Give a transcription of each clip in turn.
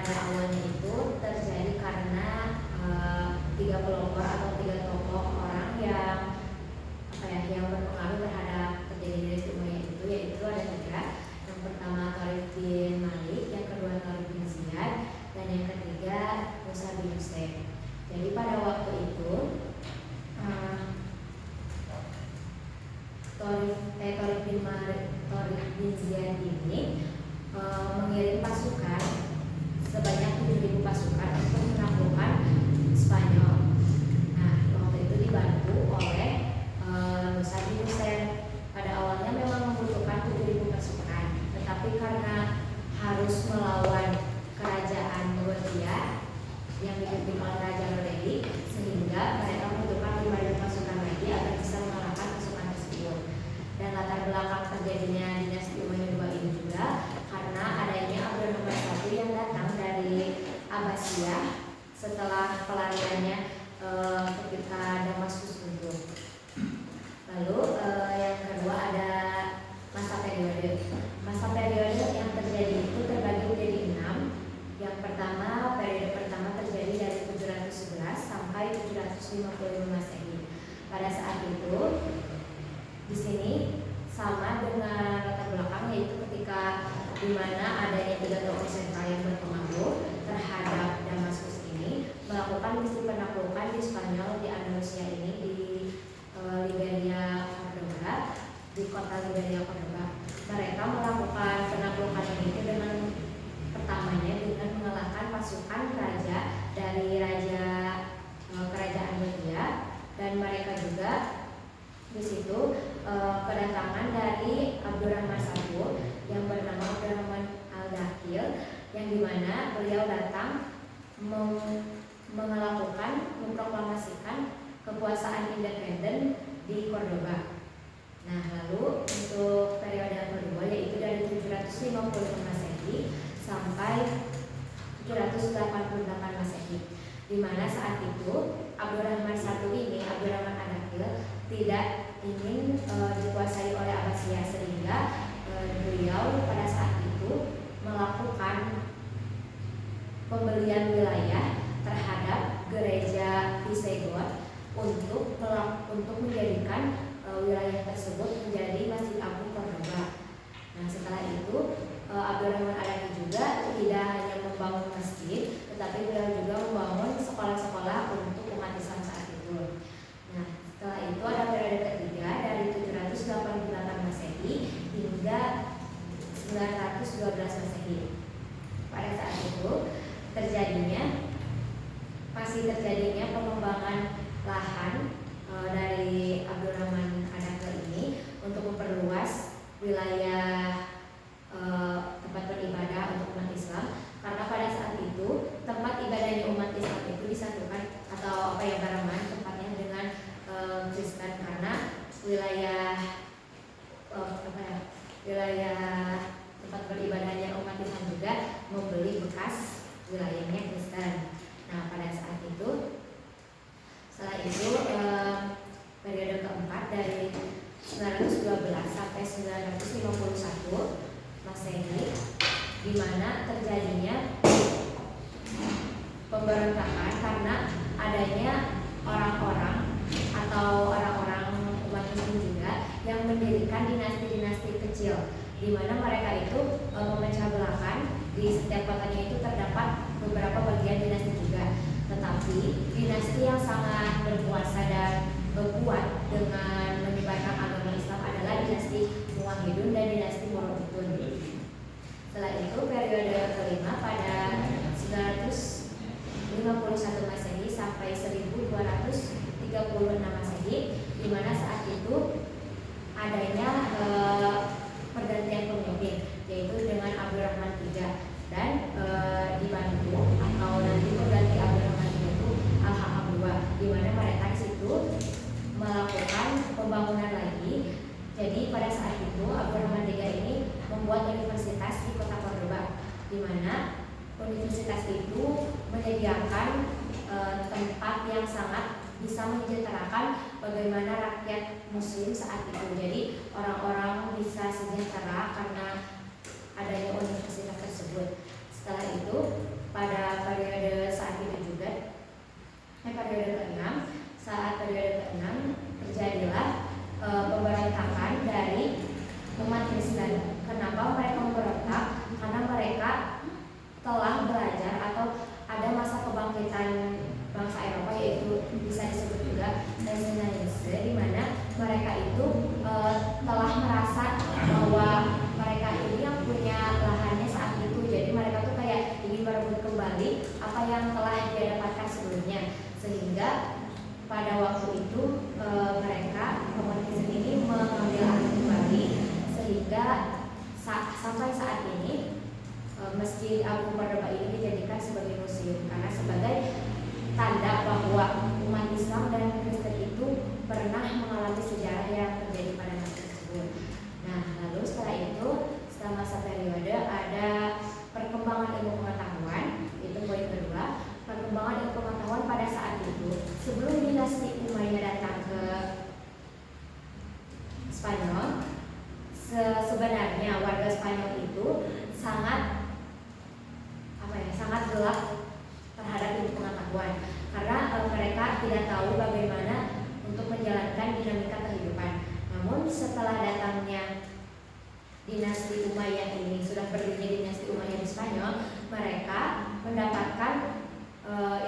pada awalnya itu terjadi karena tiga pelopor atau tiga tokoh orang yang berpengaruh terhadap terjadinya istimewa itu, yaitu ada tiga. Yang pertama Tariq bin Malik, yang kedua Tariq bin Ziyad, dan yang ketiga Musa bin Hussein. Jadi pada waktu itu Tariq bin Ziyad ini mengirim pasukan sebanyak 7.000 pasukan untuk menaklukkan Spanyol. Nah, waktu itu dibantu oleh Musa bin Hussein. Pada awalnya memang membutuhkan 7.000 pasukan, tetapi karena harus melawan kerajaan Mongolia yang dipimpin oleh Raja Rodelli, sehingga mereka membutuhkan 5.000 pasukan lagi agar bisa mengalahkan pasukan tersebut. Dan latar belakang terjadinya dinasti Umayyad ini juga karena adanya Abdurrahman I yang datang dari Abbasiyah setelah pelariannya ketika Damaskus runtuh. Lalu yang kedua ada masa periode. Masa periode yang terjadi itu terbagi menjadi 6. Yang pertama, periode pertama terjadi dari 711 sampai 755 Masehi. Pada saat itu di sini sama dengan latar belakang, yaitu ketika di mana adanya tiga tokoh sentral yang berpengaruh terhadap Damaskus ini melakukan misi penaklukan di Spanyol, di Andalusia ini, di Liberia Cordoba, di kota Liberia Cordoba. Mereka melakukan penaklukan ini dengan pertamanya dengan mengalahkan pasukan raja dari kerajaan Belgia, dan mereka juga di situ kedatangan dari Abdurrahman I yang bernama Abdurrahman al-Dakhil, yang dimana beliau datang memproklamasikan kekuasaan independen di Cordoba. Nah, lalu untuk periode yang kedua, yaitu dari 750 Masehi sampai 788 Masehi, di mana saat itu Abdurrahman I ini, Abdurrahman al-Dakhil, tidak ingin dikuasai oleh Abbasiyah, sehingga beliau pada saat itu melakukan pembelian wilayah terhadap gereja Visigoth untuk menjadikan wilayah tersebut menjadi Masjid Agung Cordoba. Nah, setelah itu Abdurrahman al-Dakhil juga tidak hanya membangun masjid, tetapi beliau juga membangun sekolah-sekolah untuk umat Islam saat itu. Nah, setelah itu ada periode ketiga dari 788 Masehi hingga 912 Masehi. Pada saat itu masih terjadinya pengembangan lahan dari Abdurrahman al-Dakhil ini untuk memperluas wilayah tempat beribadah untuk umat Islam, karena pada saat itu tempat ibadahnya umat Islam itu disatukan atau barengan tempatnya dengan Kristen, karena wilayah tempat beribadahnya umat Islam juga membeli bekas wilayahnya Kristen. Nah, pada saat itu setelah itu periode keempat dari 912 sampai 951 Masehi, di mana terjadinya pemberontakan karena adanya orang-orang umat Muslim juga yang mendirikan dinasti-dinasti kecil, di mana mereka itu memecah belahkan. Di setiap kotanya itu terdapat beberapa bagian dinasti juga, tetapi dinasti yang sangat berkuasa dan kuat dengan menyebarkan agama Islam adalah dinasti Muwahhidun dan dinasti Murabitun. Setelah itu periode kelima pada 951 Masehi sampai 1236 Masehi, di mana saat itu adanya pergantian pemimpin, yaitu dengan Abdurrahman III, dan dibantu atau nanti pengganti Abdurrahman III itu Al-Hakam II, di mana mereka di situ melakukan pembangunan lagi. Jadi pada saat itu Abdurrahman III ini membuat universitas di kota Cordoba, di mana universitas itu menyediakan tempat yang sangat bisa mensejahterakan bagaimana rakyat Muslim saat itu. Jadi orang-orang bisa sejahtera karena adanya universitas tersebut. Setelah itu periode ke-6 terjadilah pemberontakan dari umat Kristen. Kenapa mereka memberontak? Karena mereka telah belajar atau ada masa kebangkitan bangsa Eropa, yaitu bisa disebut juga Renaissance, di mana mereka itu telah merasa bahwa mereka ini yang punya lahannya saat itu. Jadi mereka tuh kayak ingin merebut kembali apa yang telah dia dapatkan sebelumnya, sehingga pada waktu itu mereka umat Kristen ini mengambil alih kembali, sehingga sampai saat ini Masjid Agung Cordoba ini dijadikan sebagai museum karena sebagai tanda bahwa umat Islam dan Kristen itu pernah mengalami sejarah yang terjadi pada masa tersebut. Nah, lalu setelah itu, setelah masa periode ada perkembangan ilmu pengetahuan, itu poin kedua. Perkembangan ilmu pengetahuan pada saat itu, sebelum dinasti Umayyah datang ke Spanyol, sebenarnya warga Spanyol itu sangat gelap terhadap ilmu pengetahuan karena mereka tidak tahu bagaimana untuk menjalankan dinamika kehidupan. Namun setelah datangnya dinasti Umayyah ini, sudah berdiri dinasti Umayyah di Spanyol, mereka mendapatkan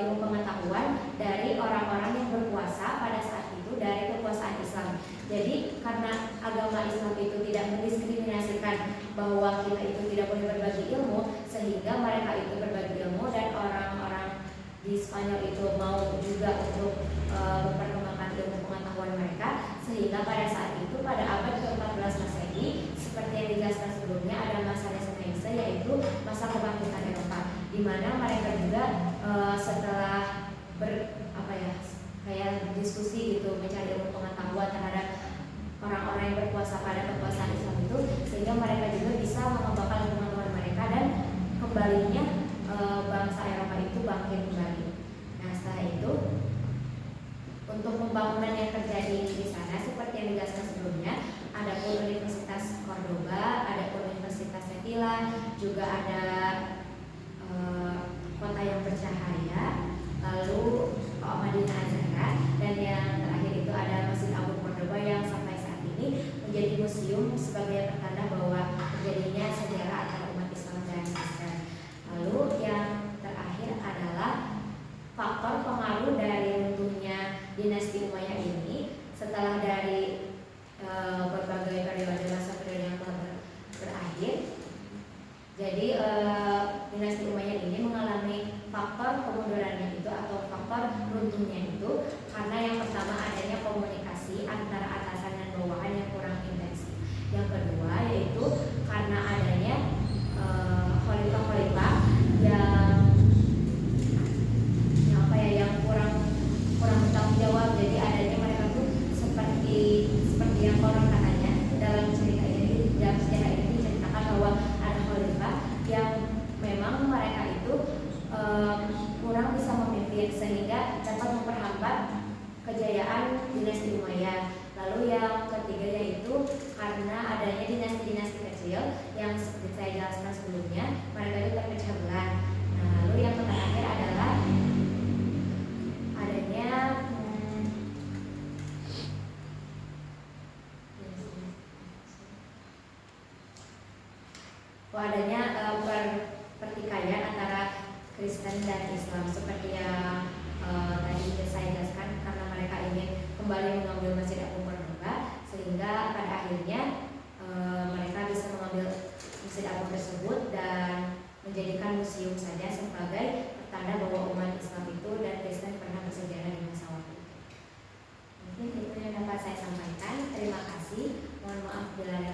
ilmu pengetahuan dari orang-orang yang berkuasa pada saat itu, dari kekuasaan Islam. Jadi karena agama Islam itu tidak mendiskriminasikan bahwa kita itu tidak boleh berbagi ilmu, sehingga mereka itu berbagi ilmu dan orang-orang di Spanyol itu mau juga untuk memperkembangkan ilmu pengetahuan mereka, sehingga pada saat itu pada abad ke-14 Masehi, seperti yang dijelaskan sebelumnya, ada masa Renaissance, yaitu masa kebangkitan Eropa, di mana mereka juga setelah kayak diskusi gitu, mencari ilmu pengetahuan terhadap orang-orang yang berkuasa pada kekuasaan Islam itu, sehingga mereka juga bisa mengembangkan ilmu pengetahuan mereka dan kembalinya bangsa Eropa itu bangkit kembali. Nah, setelah itu untuk pembangunan yang terjadi di sana seperti yang dijelaskan sebelumnya, ada pun Universitas Cordoba, ada pun Universitas Sevilla, juga ada Kota yang Bercahaya, lalu Madinah Azhar, dan yang terakhir itu ada Masjid Agung Cordoba yang sampai saat ini menjadi museum sebagai pertanda bahwa terjadinya sejarah antara umat Islam dan Kristen. Lalu yang terakhir adalah faktor pengaruh dari runtuhnya dinasti Umayyah ini setelah dari berbagai periode masa periode yang telah berakhir. Jadi dinasti Umayyah ini mengalami faktor kemundurannya itu atau faktor runtuhnya itu karena yang pertama adanya komunikasi antara atasan dan bawahan yang kurang intensif. Yang kedua yaitu karena adanya khalifah-khalifah yang kurang bertanggung jawab. Jadi adanya mereka tuh seperti yang orang katanya dalam cerita ini, dalam sejarah ini diceritakan bahwa ada khalifah yang memang mereka itu kurang bisa memimpin sehingga dapat memperhambat kejayaan dinasti Umayyah. Lalu yang ketiga yaitu karena adanya dinasti-dinasti kecil yang seperti saya jelaskan sebelumnya, mereka itu terpecah belah. Nah, lalu yang terakhir adalah adanya pertikaian antara Kristen dan Islam seperti yang tadi saya jelaskan, karena mereka ingin kembali mengambil Masjid Agung Cordoba, sehingga pada akhirnya mereka bisa mengambil Masjid Agung tersebut dan menjadikan museum saja sebagai pertanda bahwa umat Islam itu dan Kristen pernah bersejarah di masa waktu itu. Mungkin itu yang dapat saya sampaikan. Terima kasih. Mohon maaf bila ada